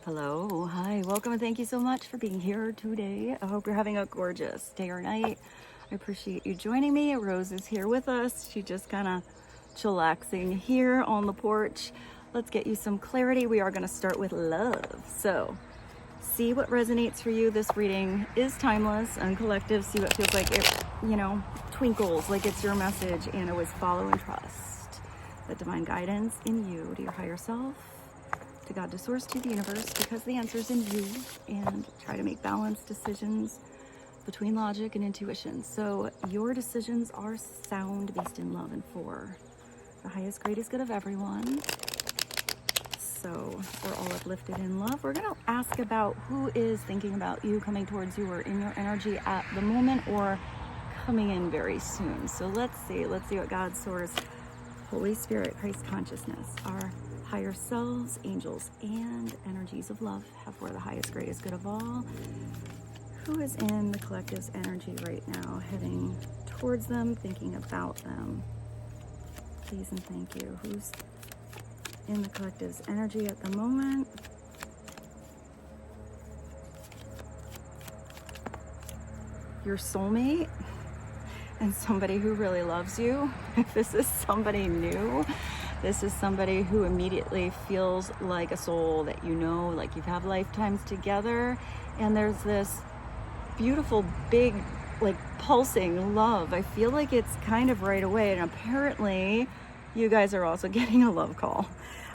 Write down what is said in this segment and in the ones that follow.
Hello, hi, welcome, and thank you so much for being here today. I hope you're having a gorgeous day or night. I appreciate you joining me. Rose is here with us. She's just kind of chillaxing here on the porch. Let's get you some clarity. We are going to start with love. So see what resonates for you. This reading is timeless and collective. See what feels like it, twinkles like it's your message, and always follow and trust the divine guidance in you, to your higher self, to God, to source, to the universe, because the answer's in you, and try to make balanced decisions between logic and intuition. So your decisions are sound, based in love, and for the highest, greatest good of everyone. So we're all uplifted in love. We're going to ask about who is thinking about you, coming towards you, or in your energy at the moment, or coming in very soon. So let's see what God, source, Holy Spirit, Christ consciousness, our higher selves, angels, and energies of love have for the highest, greatest good of all. Who is in the collective's energy right now, heading towards them, thinking about them? Please and thank you. Who's in the collective's energy at the moment? Your soulmate and somebody who really loves you. If this is somebody new, this is somebody who immediately feels like a soul that you know, like you've had lifetimes together, and there's this beautiful, big, like pulsing love. I feel like it's kind of right away, and apparently you guys are also getting a love call.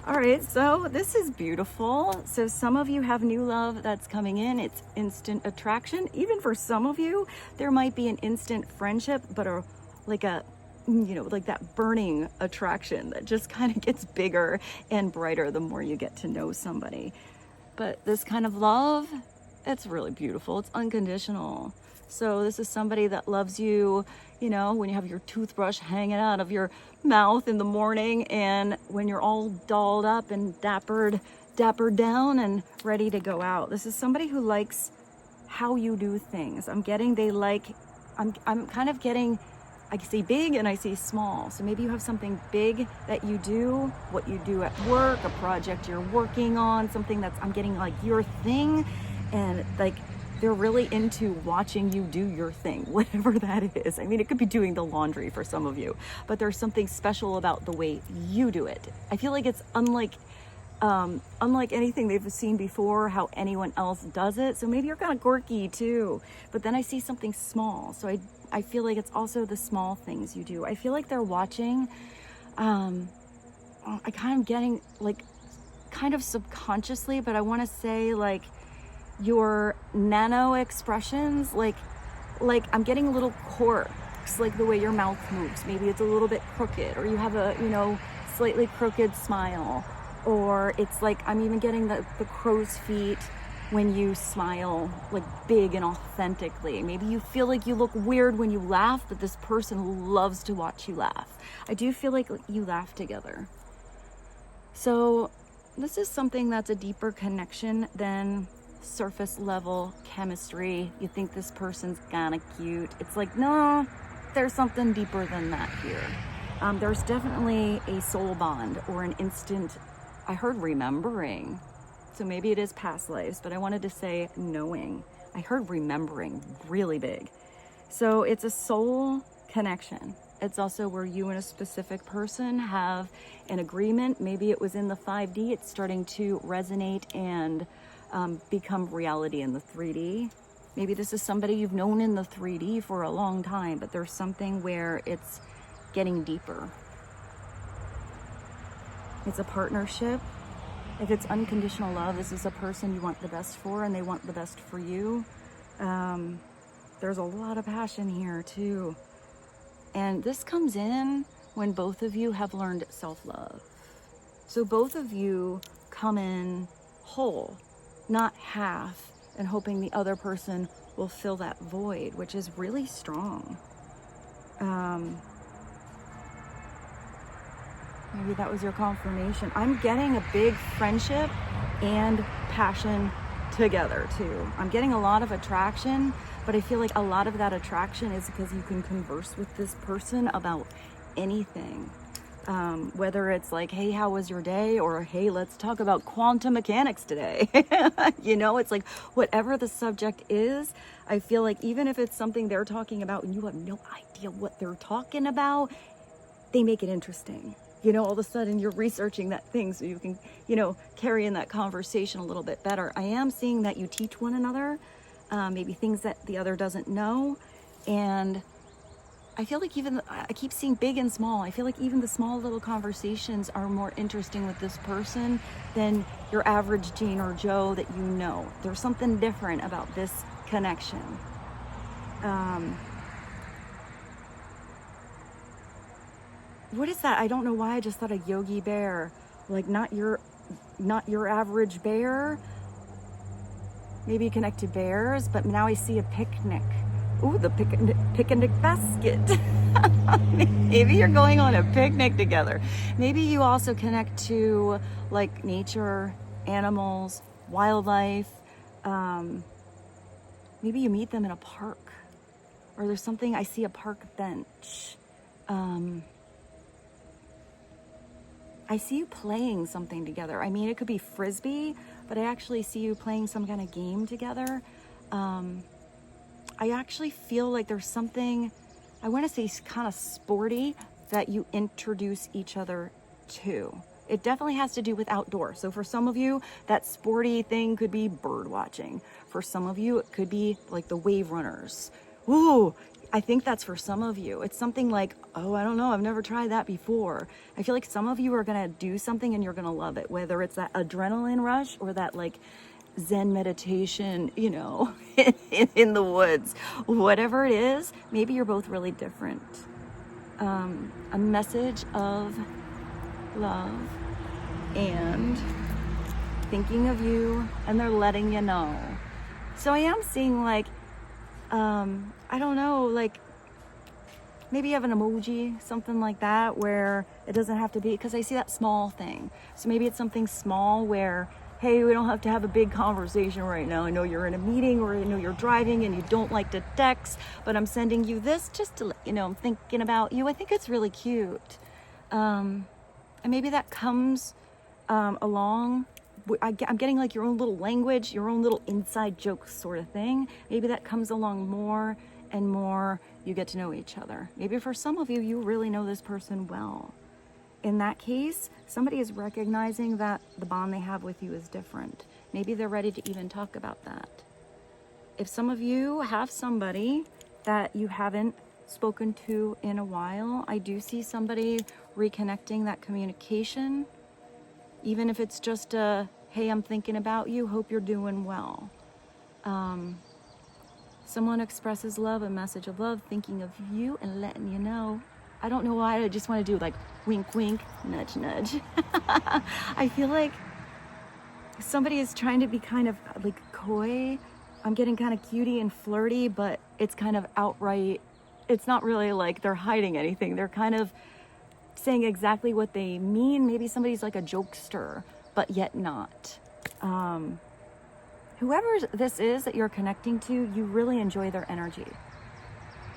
All right, so this is beautiful. So some of you have new love that's coming in. It's instant attraction. Even for some of you, there might be an instant friendship, but like that burning attraction that just kind of gets bigger and brighter the more you get to know somebody. But this kind of love, it's really beautiful. It's unconditional. So this is somebody that loves you, when you have your toothbrush hanging out of your mouth in the morning, and when you're all dolled up and dappered down and ready to go out. This is somebody who likes how you do things. I'm kind of getting, I see big and I see small. So maybe you have something big that you do, what you do at work, a project you're working on, something that's, I'm getting like your thing, and like they're really into watching you do your thing, whatever that is. I mean, it could be doing the laundry for some of you, but there's something special about the way you do it. I feel like it's unlike anything they've seen before, how anyone else does it. So maybe you're kind of quirky too, but then I see something small. So I feel like it's also the small things you do. I feel like they're watching, I kind of getting like kind of subconsciously, but I want to say like your nano expressions, like I'm getting little quirks, like the way your mouth moves. Maybe it's a little bit crooked, or you have a, slightly crooked smile, or it's like, I'm even getting the crow's feet when you smile, like big and authentically. Maybe you feel like you look weird when you laugh, but this person loves to watch you laugh. I do feel like you laugh together. So this is something that's a deeper connection than surface level chemistry. You think this person's kind of cute. It's like, no, there's something deeper than that here. There's definitely a soul bond, or an instant, I heard remembering. So maybe it is past lives, but I wanted to say knowing. I heard remembering really big. So it's a soul connection. It's also where you and a specific person have an agreement. Maybe it was in the 5D. It's starting to resonate and become reality in the 3D. Maybe this is somebody you've known in the 3D for a long time, but there's something where it's getting deeper. It's a partnership. If it's unconditional love, this is a person you want the best for, and they want the best for you. There's a lot of passion here too. And this comes in when both of you have learned self-love. So both of you come in whole, not half, and hoping the other person will fill that void, which is really strong. Maybe that was your confirmation. I'm getting a big friendship and passion together too. I'm getting a lot of attraction, but I feel like a lot of that attraction is because you can converse with this person about anything. Whether it's like, hey, how was your day? Or, hey, let's talk about quantum mechanics today. You know, it's like whatever the subject is, I feel like even if it's something they're talking about and you have no idea what they're talking about, they make it interesting. You know, all of a sudden you're researching that thing so you can, you know, carry in that conversation a little bit better. I am seeing that you teach one another, maybe things that the other doesn't know. And I feel like I keep seeing big and small. I feel like even the small little conversations are more interesting with this person than your average Jane or Joe that you know. There's something different about this connection. What is that? I don't know why I just thought a Yogi Bear. Like not your average bear. Maybe you connect to bears, but now I see a picnic. Ooh, the picnic basket. Maybe you're going on a picnic together. Maybe you also connect to like nature, animals, wildlife. Maybe you meet them in a park, or there's something, I see a park bench. I see you playing something together. I mean, it could be Frisbee, but I actually see you playing some kind of game together. I actually feel like there's something, I want to say kind of sporty, that you introduce each other to. It definitely has to do with outdoor. So for some of you, that sporty thing could be bird watching. For some of you, it could be like the wave runners. Ooh, I think that's for some of you. It's something like, oh, I don't know, I've never tried that before. I feel like some of you are gonna do something and you're gonna love it, whether it's that adrenaline rush or that like Zen meditation, you know, in the woods. Whatever it is, maybe you're both really different. A message of love and thinking of you, and they're letting you know. So I am seeing like, I don't know, like maybe you have an emoji, something like that, where it doesn't have to be, because I see that small thing. So maybe it's something small where, hey, we don't have to have a big conversation right now. I know you're in a meeting, or I know you're driving and you don't like to text, but I'm sending you this just to let you know I'm thinking about you. I think it's really cute. And maybe that comes along. I'm getting like your own little language, your own little inside joke sort of thing. Maybe that comes along more and more you get to know each other. Maybe for some of you, you really know this person well. In that case, somebody is recognizing that the bond they have with you is different. Maybe they're ready to even talk about that. If some of you have somebody that you haven't spoken to in a while, I do see somebody reconnecting that communication. Even if it's just a, hey, I'm thinking about you, hope you're doing well. Someone expresses love, a message of love, thinking of you and letting you know. I don't know why, I just want to do like wink, wink, nudge, nudge. I feel like somebody is trying to be kind of like coy. I'm getting kind of cutie and flirty, but it's kind of outright. It's not really like they're hiding anything. They're kind of saying exactly what they mean. Maybe somebody's like a jokester, but yet not. Whoever this is that you're connecting to, you really enjoy their energy.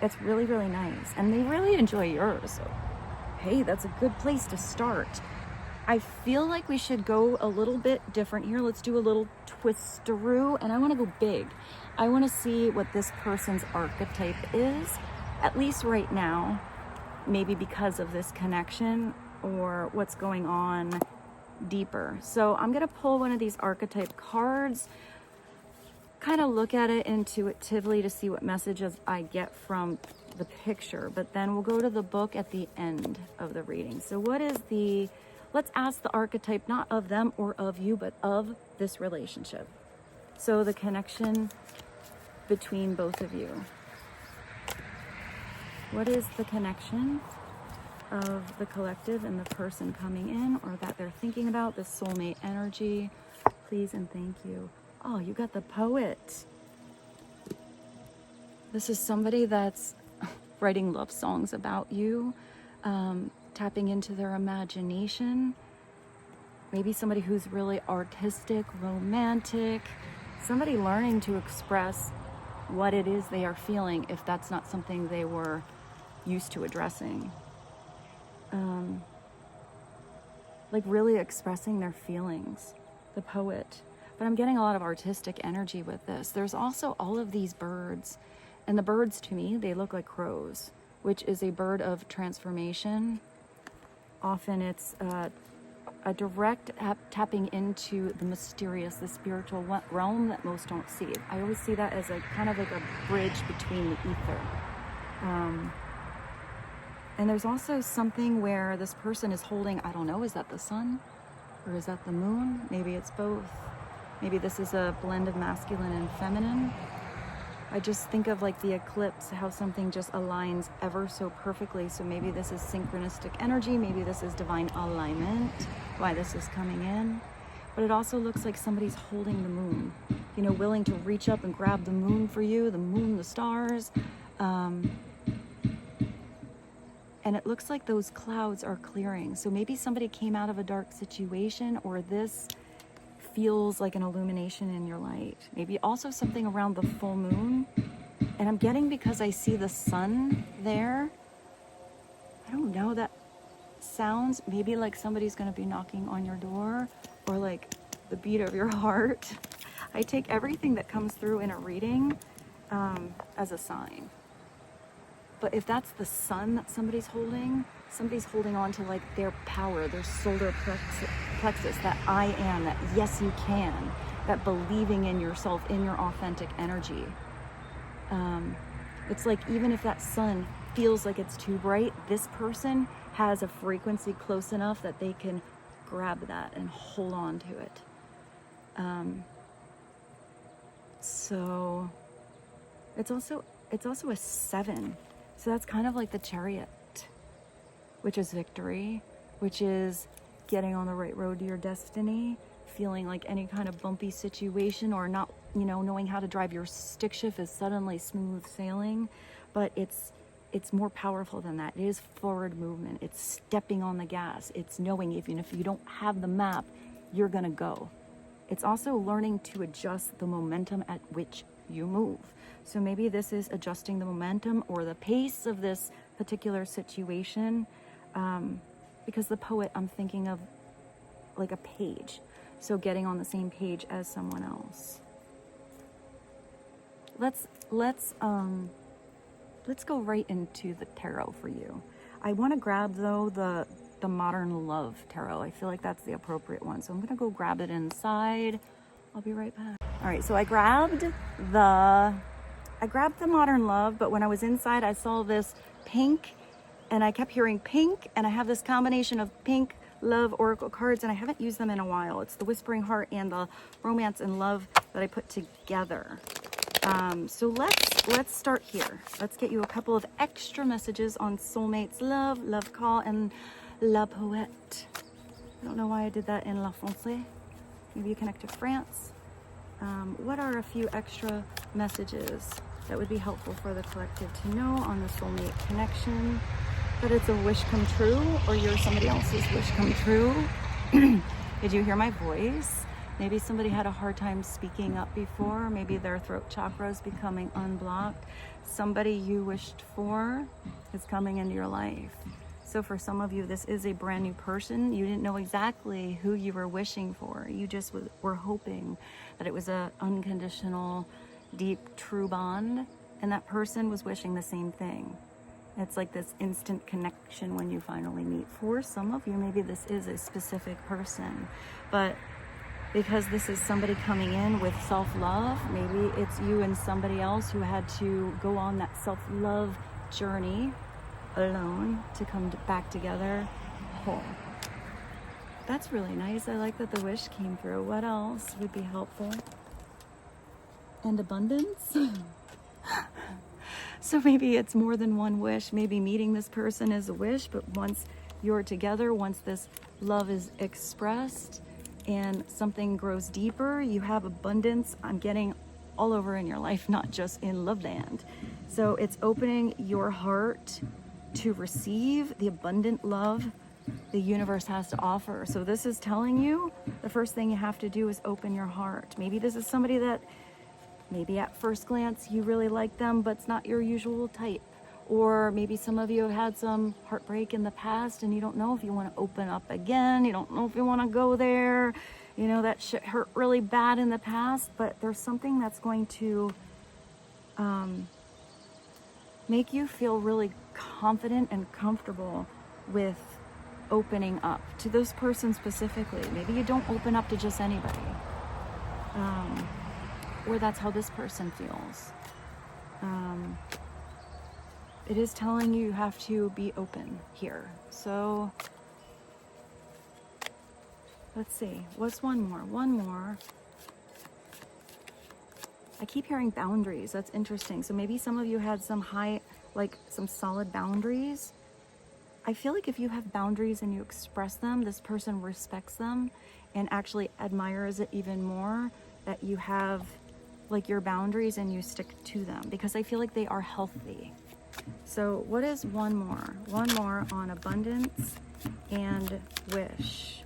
It's really, really nice. And they really enjoy yours. So, hey, that's a good place to start. I feel like we should go a little bit different here. Let's do a little twisteroo. And I want to go big. I want to see what this person's archetype is, at least right now. Maybe because of this connection or what's going on deeper. So I'm going to pull one of these archetype cards, kind of look at it intuitively to see what messages I get from the picture, but then we'll go to the book at the end of the reading. So what is let's ask the archetype, not of them or of you, but of this relationship. So the connection between both of you. What is the connection of the collective and the person coming in, or that they're thinking about, the soulmate energy? Please and thank you. Oh, you got the poet. This is somebody that's writing love songs about you, tapping into their imagination. Maybe somebody who's really artistic, romantic, somebody learning to express what it is they are feeling if that's not something they were used to addressing. like really expressing their feelings, the poet. But I'm getting a lot of artistic energy with this. There's also all of these birds, and the birds to me, they look like crows, which is a bird of transformation. Often it's a direct tapping into the mysterious, the spiritual realm that most don't see. I always see that as a kind of like a bridge between the ether. And there's also something where this person is holding, I don't know, is that the sun or is that the moon? Maybe it's both. Maybe this is a blend of masculine and feminine. I just think of like the eclipse, how something just aligns ever so perfectly. So maybe this is synchronistic energy. Maybe this is divine alignment, why this is coming in. But it also looks like somebody's holding the moon, you know, willing to reach up and grab the moon for you, the moon, the stars. And it looks like those clouds are clearing. So maybe somebody came out of a dark situation, or this feels like an illumination in your light. Maybe also something around the full moon. And I'm getting, because I see the sun there, I don't know, that sounds maybe like somebody's going to be knocking on your door, or like the beat of your heart. I take everything that comes through in a reading as a sign. But if that's the sun that somebody's holding on to like their power, their solar plexus, that I am, that yes you can, that believing in yourself, in your authentic energy. It's like, even if that sun feels like it's too bright, this person has a frequency close enough that they can grab that and hold on to it. So it's also a 7. So that's kind of like the Chariot, which is victory, which is getting on the right road to your destiny, feeling like any kind of bumpy situation or not, you know, knowing how to drive your stick shift is suddenly smooth sailing. But it's more powerful than that. It is forward movement. It's stepping on the gas. It's knowing even if you don't have the map, you're gonna go. It's also learning to adjust the momentum at which you move. So maybe this is adjusting the momentum or the pace of this particular situation. Because the poet, I'm thinking of like a page. So getting on the same page as someone else. Let's go right into the tarot for you. I want to grab though the Modern Love Tarot. I feel like that's the appropriate one. So I'm gonna go grab it inside. I'll be right back. All right, so I grabbed the Modern Love, but when I was inside, I saw this pink, and I kept hearing pink, and I have this combination of pink love oracle cards, and I haven't used them in a while. It's the Whispering Heart and the Romance and Love that I put together. So let's start here. Let's get you a couple of extra messages on soulmates, love call, and la poète. I don't know why I did that in la français. Maybe you connect to France. What are a few extra messages that would be helpful for the collective to know on the soulmate connection? That it's a wish come true, or you're somebody else's wish come true. Did you hear my voice? Maybe somebody had a hard time speaking up before. Maybe their throat chakra is becoming unblocked. Somebody you wished for is coming into your life. So for some of you, this is a brand new person. You didn't know exactly who you were wishing for. You just were hoping that it was an unconditional, deep, true bond. And that person was wishing the same thing. It's like this instant connection when you finally meet. For some of you, maybe this is a specific person. But because this is somebody coming in with self-love, maybe it's you and somebody else who had to go on that self-love journey alone to come back together whole. That's really nice. I like that the wish came through. What else would be helpful? And abundance. So maybe it's more than one wish. Maybe meeting this person is a wish, but once you're together, once this love is expressed and something grows deeper, you have abundance. I'm getting all over in your life, not just in love land. So it's opening your heart to receive the abundant love the universe has to offer. So this is telling you the first thing you have to do is open your heart. Maybe this is somebody that maybe at first glance you really like them, but it's not your usual type. Or maybe some of you have had some heartbreak in the past and you don't know if you want to open up again. You don't know if you want to go there. You know, that shit hurt really bad in the past, but there's something that's going to make you feel really confident and comfortable with opening up to this person specifically. Maybe you don't open up to just anybody. Or that's how this person feels. It is telling you have to be open here. So let's see, what's one more? One more. I keep hearing boundaries. That's interesting. So maybe some of you had some some solid boundaries. I feel like if you have boundaries and you express them, this person respects them and actually admires it even more that you have like your boundaries and you stick to them, because I feel like they are healthy. So what is one more? One more on abundance and wish.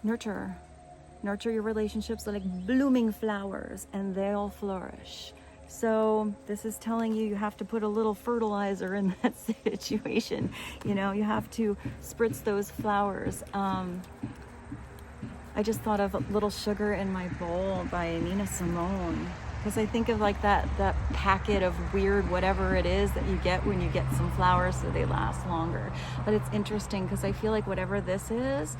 Nurture. Nurture your relationships like blooming flowers and they'll flourish. So this is telling you have to put a little fertilizer in that situation. You know, you have to spritz those flowers. I just thought of Little Sugar in My Bowl by Nina Simone. Because I think of like that packet of weird whatever it is that you get when you get some flowers so they last longer. But it's interesting because I feel like whatever this is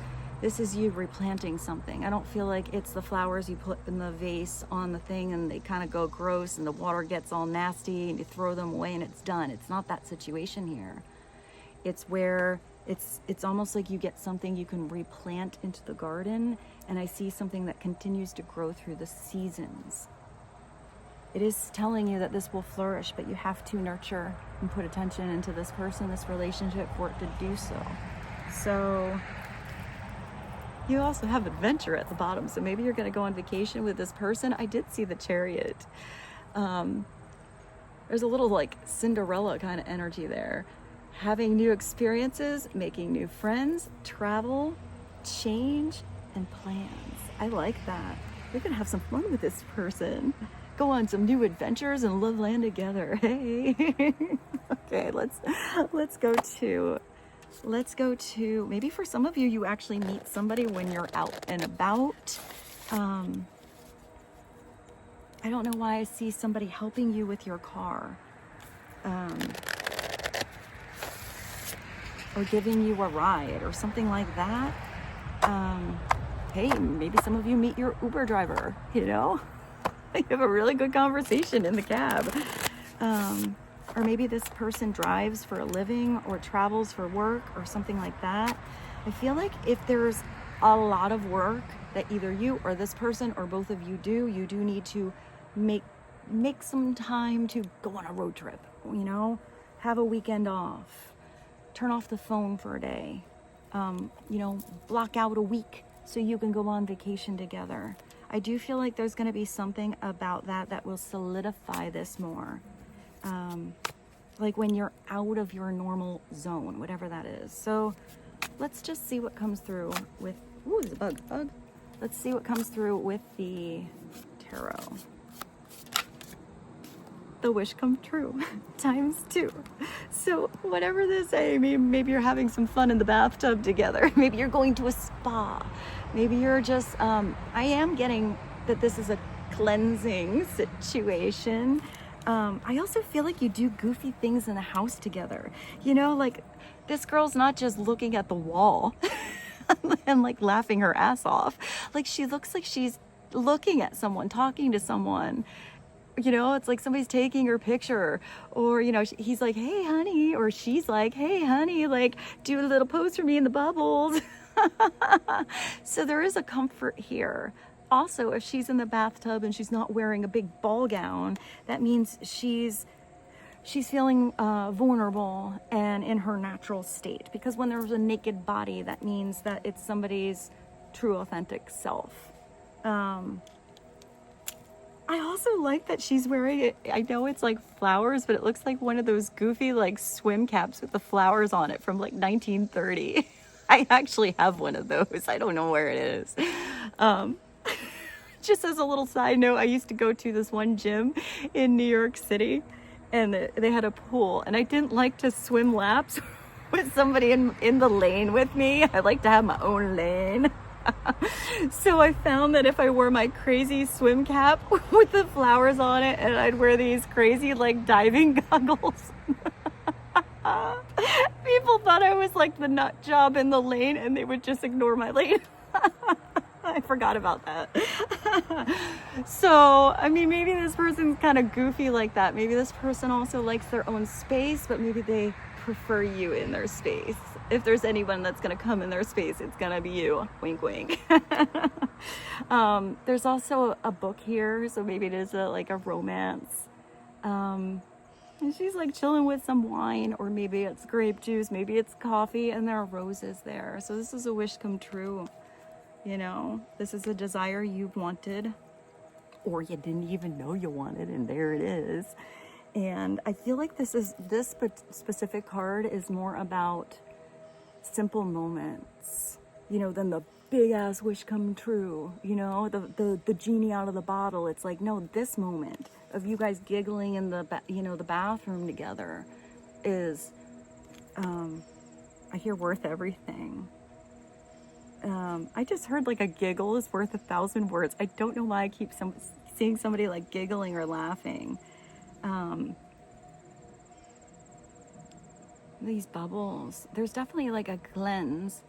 you replanting something. I don't feel like it's the flowers you put in the vase on the thing and they kind of go gross and the water gets all nasty and you throw them away and it's done. It's not that situation here. It's where it's almost like you get something you can replant into the garden, and I see something that continues to grow through the seasons. It is telling you that this will flourish, but you have to nurture and put attention into this person, this relationship, for it to do so. So you also have adventure at the bottom. So maybe you're going to go on vacation with this person. I did see the Chariot. There's a little like Cinderella kind of energy there. Having new experiences, making new friends, travel, change, and plans. I like that. You're going to have some fun with this person. Go on some new adventures and live land together. Hey. Okay, let's go to maybe for some of you, you actually meet somebody when you're out and about. I don't know why I see somebody helping you with your car. Or giving you a ride or something like that. Hey, maybe some of you meet your Uber driver, you know? You have a really good conversation in the cab. Or maybe this person drives for a living or travels for work or something like that. I feel like if there's a lot of work that either you or this person or both of you do, you do need to make some time to go on a road trip, you know? Have a weekend off. Turn off the phone for a day. You know, block out a week so you can go on vacation together. I do feel like there's going to be something about that will solidify this more. Like when you're out of your normal zone, whatever that is. So let's just see what comes through with, ooh, there's a bug. Let's see what comes through with the tarot. The wish come true ×2. So whatever this is, I mean, maybe you're having some fun in the bathtub together. Maybe you're going to a spa. Maybe you're just, I am getting that this is a cleansing situation. I also feel like you do goofy things in the house together. You know, like this girl's not just looking at the wall and like laughing her ass off. Like she looks like she's looking at someone, talking to someone. You know, it's like somebody's taking her picture, or, you know, he's like, hey, honey, or she's like, hey, honey, like, do a little pose for me in the bubbles. So there is a comfort here. Also, if she's in the bathtub and she's not wearing a big ball gown, that means she's feeling vulnerable and in her natural state. Because when there's a naked body, that means that it's somebody's true, authentic self. I also like that she's wearing it. I know it's like flowers, but it looks like one of those goofy like swim caps with the flowers on it from like 1930. I actually have one of those. I don't know where it is. Just as a little side note, I used to go to this one gym in New York City, and they had a pool, and I didn't like to swim laps with somebody in the lane with me. I like to have my own lane. So I found that if I wore my crazy swim cap with the flowers on it, and I'd wear these crazy like diving goggles, people thought I was like the nut job in the lane, and they would just ignore my lane. I forgot about that. So, I mean, maybe this person's kind of goofy like that. Maybe this person also likes their own space, but maybe they prefer you in their space. If there's anyone that's going to come in their space, it's going to be you. Wink, wink. There's also a book here, so maybe it is like a romance. And she's like chilling with some wine, or maybe it's grape juice, maybe it's coffee, and there are roses there. So this is a wish come true. You know, this is a desire you wanted, or you didn't even know you wanted, and there it is. And I feel like this specific card is more about simple moments, you know, than the big ass wish come true, you know, the genie out of the bottle. It's like, no, this moment of you guys giggling in the bathroom together is, I hear worth everything. I just heard like a giggle is worth 1,000 words. I don't know why I keep seeing somebody like giggling or laughing. These bubbles, there's definitely like a cleanse,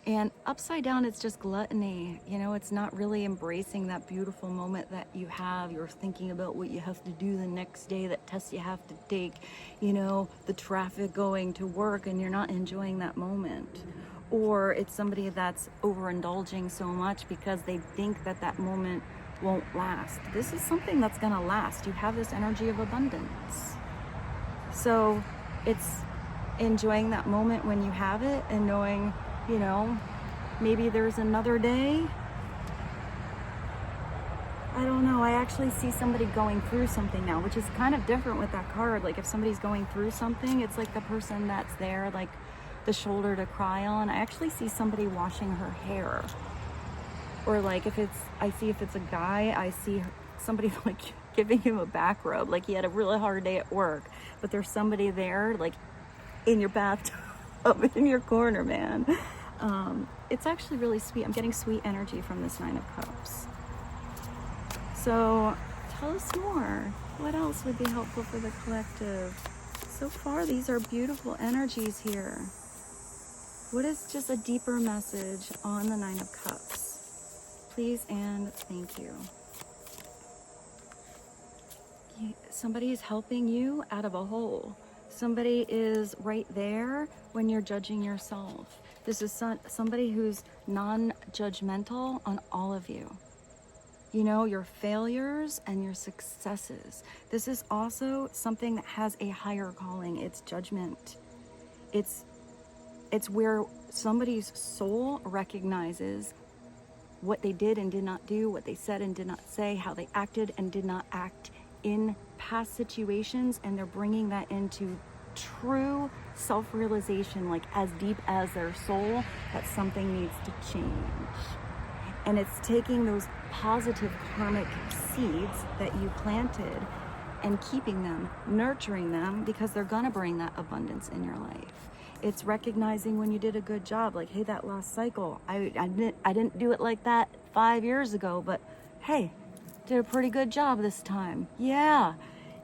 and upside down it's just gluttony. You know, it's not really embracing that beautiful moment that you have. You're thinking about what you have to do the next day, that test you have to take, you know, the traffic going to work, and you're not enjoying that moment. Or it's somebody that's overindulging so much because they think that that moment won't last. This is something that's gonna last. You have this energy of abundance. So it's enjoying that moment when you have it, and knowing, you know, maybe there's another day. I don't know. I actually see somebody going through something now, which is kind of different with that card. Like if somebody's going through something, it's like the person that's there, like the shoulder to cry on. I actually see somebody washing her hair. Or like if it's a guy, I see somebody like giving him a back rub. Like he had a really hard day at work, but there's somebody there like in your bathtub, in your corner, man. It's actually really sweet. I'm getting sweet energy from this 9 of Cups. So tell us more. What else would be helpful for the collective? So far, these are beautiful energies here. What is just a deeper message on the 9 of Cups? Please and thank you. Somebody is helping you out of a hole. Somebody is right there when you're judging yourself. This is somebody who's non-judgmental on all of you. You know, your failures and your successes. This is also something that has a higher calling. It's judgment. It's where somebody's soul recognizes what they did and did not do, what they said and did not say, how they acted and did not act in past situations, and they're bringing that into true self-realization, like as deep as their soul, that something needs to change. And it's taking those positive karmic seeds that you planted and keeping them, nurturing them, because they're gonna bring that abundance in your life. It's recognizing when you did a good job, like, hey, that last cycle, I didn't do it like that 5 years ago, but hey, did a pretty good job this time. Yeah.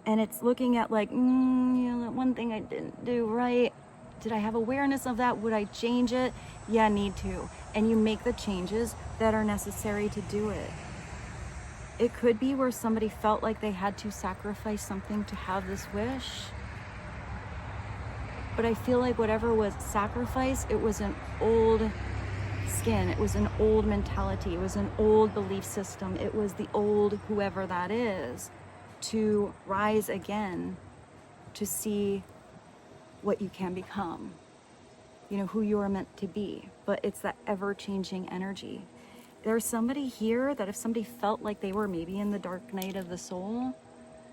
And it's looking at like, you know, that one thing I didn't do right. Did I have awareness of that? Would I change it? Yeah, need to. And you make the changes that are necessary to do it. It could be where somebody felt like they had to sacrifice something to have this wish. But I feel like whatever was sacrificed, it was an old skin. It was an old mentality. It was an old belief system. It was the old whoever that is, to rise again, to see what you can become, you know, who you are meant to be. But it's that ever-changing energy. There's somebody here that if somebody felt like they were maybe in the dark night of the soul,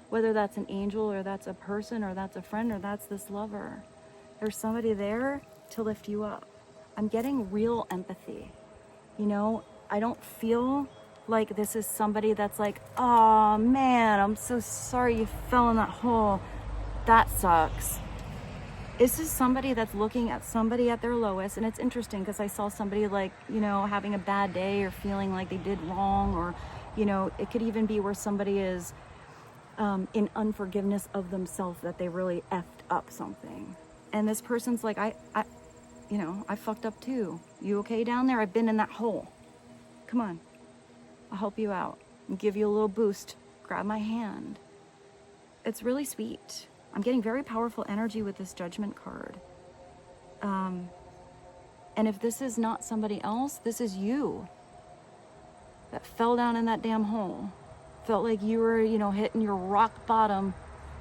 whether that's an angel or that's a person or that's a friend or that's this lover, there's somebody there to lift you up. I'm getting real empathy. You know, I don't feel like this is somebody that's like, oh man, I'm so sorry you fell in that hole. that sucks. This is somebody that's looking at somebody at their lowest. And it's interesting because I saw somebody like, you know, having a bad day or feeling like they did wrong, or, you know, it could even be where somebody is in unforgiveness of themselves, that they really effed up something. And this person's like, you know, I fucked up too. You okay down there? I've been in that hole. Come on. I'll help you out and give you a little boost. Grab my hand. It's really sweet. I'm getting very powerful energy with this Judgment card. And if this is not somebody else, this is you that fell down in that damn hole. Felt like you were, you know, hitting your rock bottom,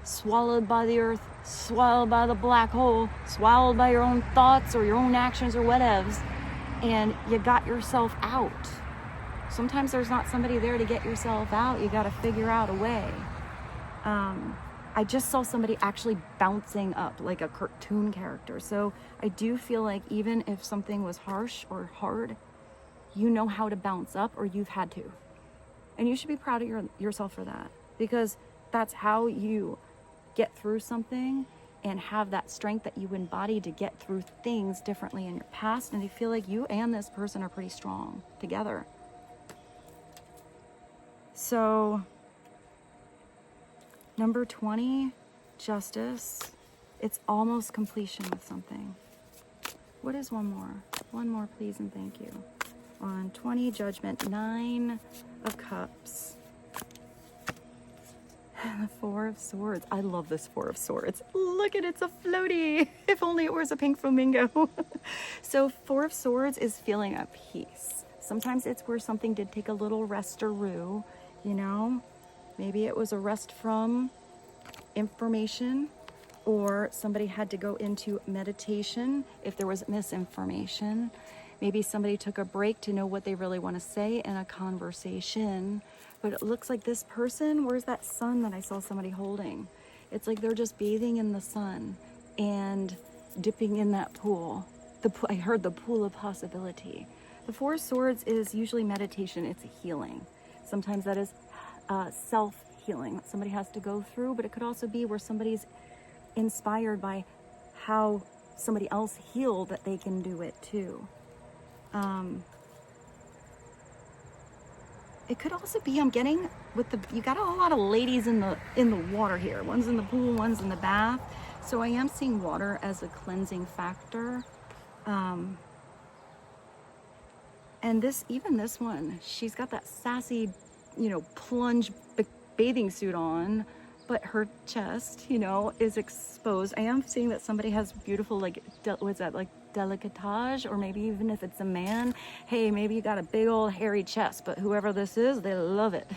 swallowed by the earth, swallowed by the black hole, swallowed by your own thoughts or your own actions or whatevs, and you got yourself out. Sometimes there's not somebody there to get yourself out. You got to figure out a way. I just saw somebody actually bouncing up like a cartoon character. So I do feel like even if something was harsh or hard, you know how to bounce up, or you've had to. And you should be proud of yourself for that, because that's how you get through something and have that strength that you embody to get through things differently in your past. And I feel like you and this person are pretty strong together. So number 20, Justice. It's almost completion with something. What is one more? One more, please, and thank you. On 20, Judgment. 9 of Cups. The 4 of Swords. I love this 4 of Swords. Look at it, it's a floaty. If only it was a pink flamingo. So 4 of Swords is feeling at peace. Sometimes it's where something did take a little rest-a-roo, you know? Maybe it was a rest from information, or somebody had to go into meditation if there was misinformation. Maybe somebody took a break to know what they really want to say in a conversation. But it looks like this person, where's that sun that I saw somebody holding? It's like they're just bathing in the sun and dipping in that pool. I heard the pool of possibility. The 4 of Swords is usually meditation. It's a healing. Sometimes that is self-healing that somebody has to go through, but it could also be where somebody's inspired by how somebody else healed, that they can do it too. It could also be, I'm getting with you got a lot of ladies in the water here. One's in the pool, one's in the bath. So I am seeing water as a cleansing factor. And even this one, she's got that sassy, you know, plunge bathing suit on, but her chest, you know, is exposed. I am seeing that somebody has beautiful, like, what's that, like decolletage, or maybe even if it's a man, hey, maybe you got a big old hairy chest, but whoever this is, they love it.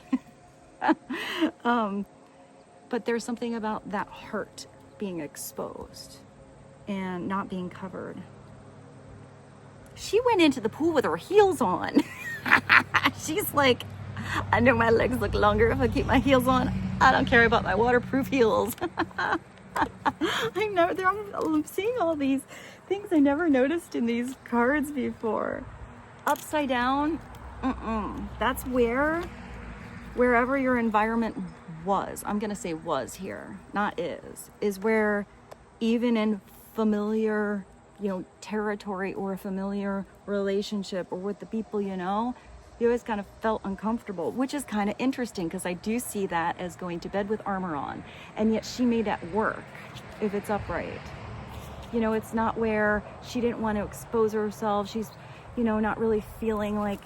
But there's something about that heart being exposed and not being covered. She went into the pool with her heels on. She's like, I know my legs look longer if I keep my heels on. I don't care about my waterproof heels. I'm seeing all these things I never noticed in these cards before. Upside down, that's wherever your environment was, I'm gonna say was here, not is where even in familiar, you know, territory or a familiar relationship or with the people you know, you always kind of felt uncomfortable, which is kind of interesting because I do see that as going to bed with armor on, and yet she made that work if it's upright. You know, it's not where she didn't want to expose herself. She's, you know, not really feeling like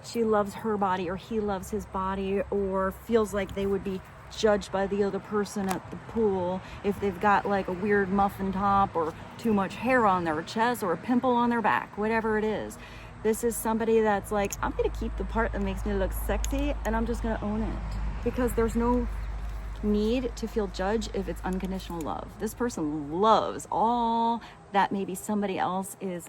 she loves her body or he loves his body, or feels like they would be judged by the other person at the pool if they've got like a weird muffin top or too much hair on their chest or a pimple on their back, whatever it is. This is somebody that's like, I'm going to keep the part that makes me look sexy and I'm just going to own it, because there's no need to feel judged if it's unconditional love. This person loves all that maybe somebody else is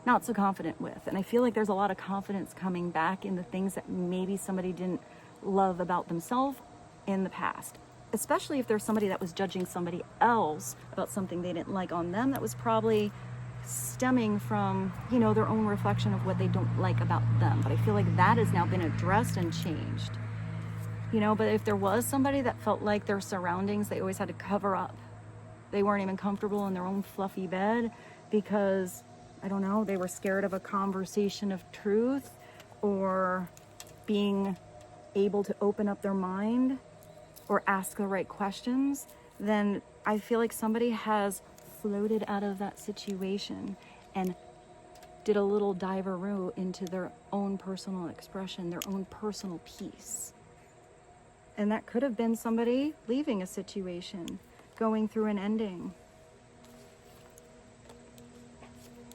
not so confident with. And I feel like there's a lot of confidence coming back in the things that maybe somebody didn't love about themselves in the past, especially if there's somebody that was judging somebody else about something they didn't like on them, that was probably stemming from, you know, their own reflection of what they don't like about them. But I feel like that has now been addressed and changed. You know, but if there was somebody that felt like their surroundings, they always had to cover up. They weren't even comfortable in their own fluffy bed because, I don't know, they were scared of a conversation of truth or being able to open up their mind or ask the right questions, then I feel like somebody has floated out of that situation and did a little diveroo into their own personal expression, their own personal peace. And that could have been somebody leaving a situation, going through an ending,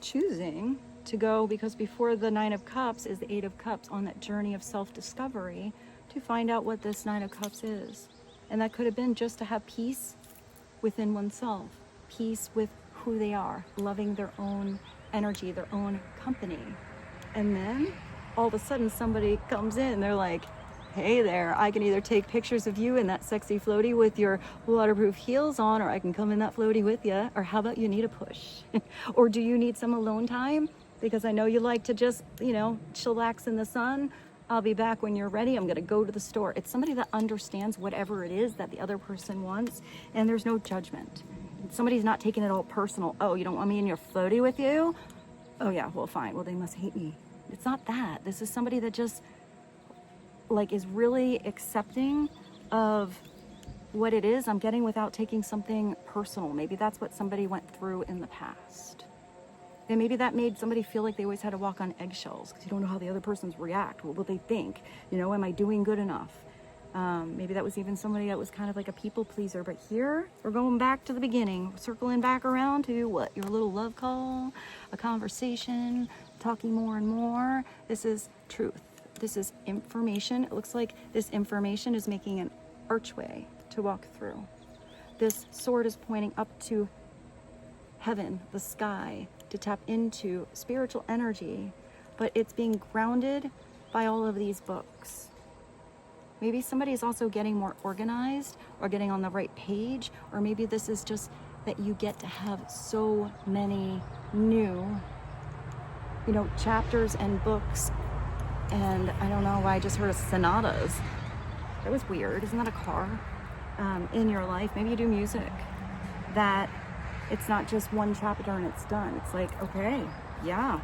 choosing to go, because before the Nine of Cups is the Eight of Cups, on that journey of self-discovery to find out what this Nine of Cups is. And that could have been just to have peace within oneself, peace with who they are, loving their own energy, their own company. And then all of a sudden somebody comes in, they're like, hey there, I can either take pictures of you in that sexy floaty with your waterproof heels on, or I can come in that floaty with you. Or how about you need a push? Or do you need some alone time? Because I know you like to just, you know, chillax in the sun. I'll be back when you're ready. I'm gonna go to the store. It's somebody that understands whatever it is that the other person wants, and there's no judgment. Somebody's not taking it all personal. Oh, you don't want me in your floaty with you? Oh yeah, well fine. Well, they must hate me. It's not that. This is somebody that just like is really accepting of what it is I'm getting without taking something personal. Maybe that's what somebody went through in the past. And maybe that made somebody feel like they always had to walk on eggshells because you don't know how the other person's react. What will they think? You know, am I doing good enough? Maybe that was even somebody that was kind of like a people pleaser. But here, we're going back to the beginning, circling back around to what? Your little love call, a conversation, talking more and more. This is truth. This is information. It looks like this information is making an archway to walk through. This sword is pointing up to heaven, the sky, to tap into spiritual energy, but it's being grounded by all of these books. Maybe somebody is also getting more organized or getting on the right page, or maybe this is just that you get to have so many new, you know, chapters and books. And I don't know why I just heard of sonatas. That was weird. Isn't that a car? In your life, maybe you do music. That it's not just one chapter and it's done. It's like, okay, yeah.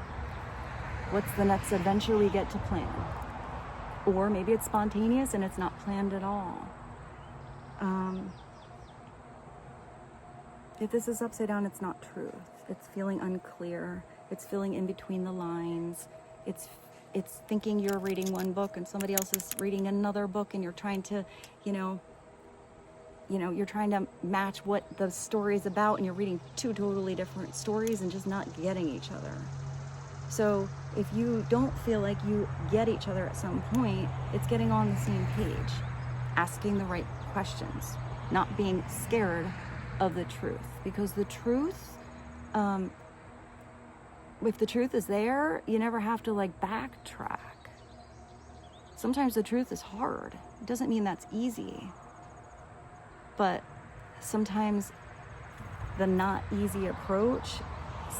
What's the next adventure we get to plan? Or maybe it's spontaneous and it's not planned at all. If this is upside down, it's not truth. It's feeling unclear. It's feeling in between the lines. It's thinking you're reading one book and somebody else is reading another book, and you're trying to, you're trying to match what the story is about, and you're reading two totally different stories and just not getting each other. So if you don't feel like you get each other at some point, it's getting on the same page, asking the right questions, not being scared of the truth. Because the truth, if the truth is there, you never have to like backtrack. Sometimes the truth is hard. It doesn't mean that's easy. But sometimes the not easy approach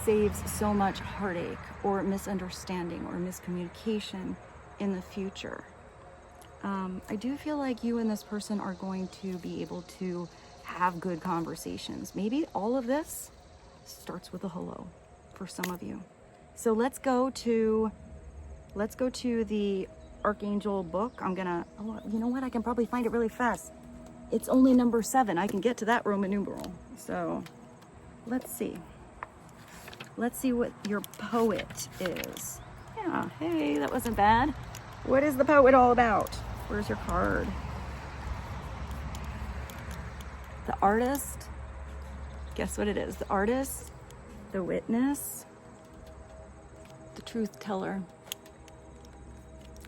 saves so much heartache or misunderstanding or miscommunication in the future. I do feel like you and this person are going to be able to have good conversations. Maybe all of this starts with a hello for some of you. So let's go to the Archangel book. You know what? I can probably find it really fast. It's only number 7. I can get to that Roman numeral. So let's see. Let's see what your poet is. Yeah, hey, that wasn't bad. What is the poet all about? Where's your card? The artist. Guess what it is? The artist, the witness, the truth teller.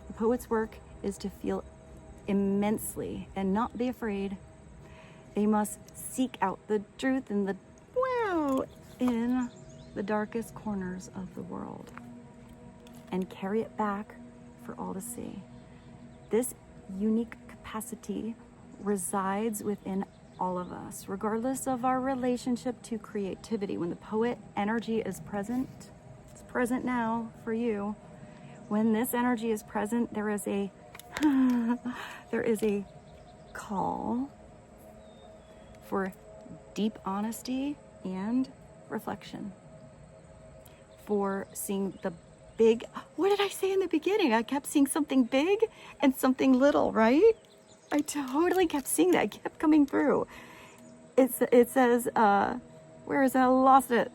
The poet's work is to feel immensely and not be afraid. They must seek out the truth in the darkest corners of the world and carry it back for all to see. This unique capacity resides within all of us, regardless of our relationship to creativity. When the poet energy is present, it's present now for you. When this energy is present, there is a call for deep honesty and reflection, for seeing the big, what did I say in the beginning? I kept seeing something big and something little, right? I totally kept seeing that. It kept coming through. It says, where is it? I lost it.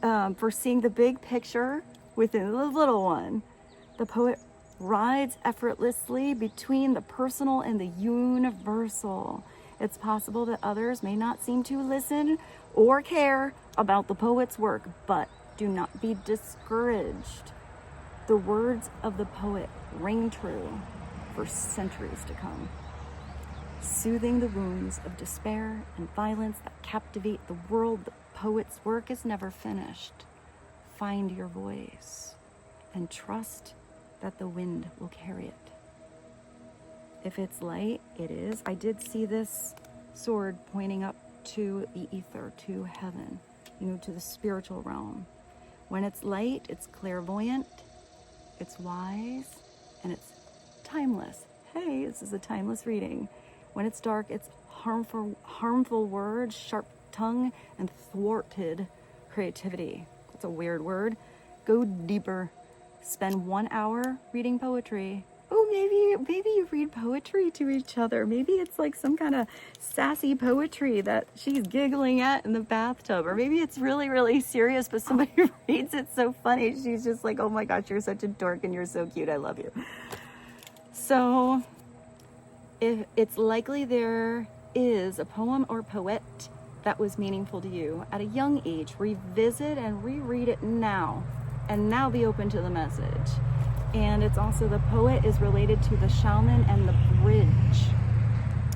For seeing the big picture within the little one. The poet rides effortlessly between the personal and the universal. It's possible that others may not seem to listen or care about the poet's work, but do not be discouraged. The words of the poet ring true for centuries to come, soothing the wounds of despair and violence that captivate the world. The poet's work is never finished. Find your voice and trust that the wind will carry it. If it's light, it is. I did see this sword pointing up to the ether, to heaven, to the spiritual realm. When it's light, it's clairvoyant, it's wise, and it's timeless. Hey, this is a timeless reading. When it's dark, it's harmful words, sharp tongue, and thwarted creativity. That's a weird word. Go deeper. Spend 1 hour reading poetry. Oh, maybe you read poetry to each other. Maybe it's like some kind of sassy poetry that she's giggling at in the bathtub. Or maybe it's really, really serious, but somebody reads it so funny. She's just like, oh my gosh, you're such a dork and you're so cute. I love you. So if it's likely there is a poem or poet that was meaningful to you at a young age, revisit and reread it now, and now be open to the message. And it's also, the poet is related to the shaman and the bridge.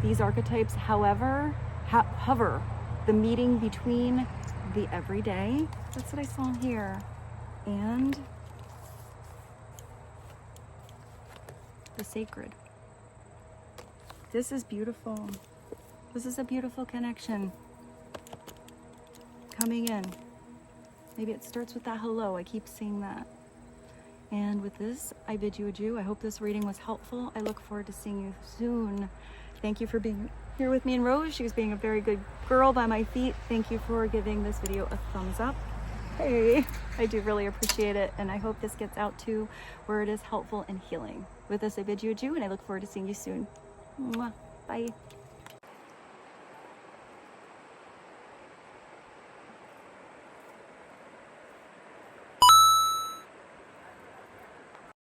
These archetypes, however, hover the meeting between the everyday, that's what I saw here, and the sacred. This is beautiful. This is a beautiful connection coming in. Maybe it starts with that hello. I keep seeing that. And with this, I bid you adieu. I hope this reading was helpful. I look forward to seeing you soon. Thank you for being here with me and Rose. She was being a very good girl by my feet. Thank you for giving this video a thumbs up. Hey, I do really appreciate it. And I hope this gets out to where it is helpful and healing. With this, I bid you adieu, and I look forward to seeing you soon. Mwah. Bye.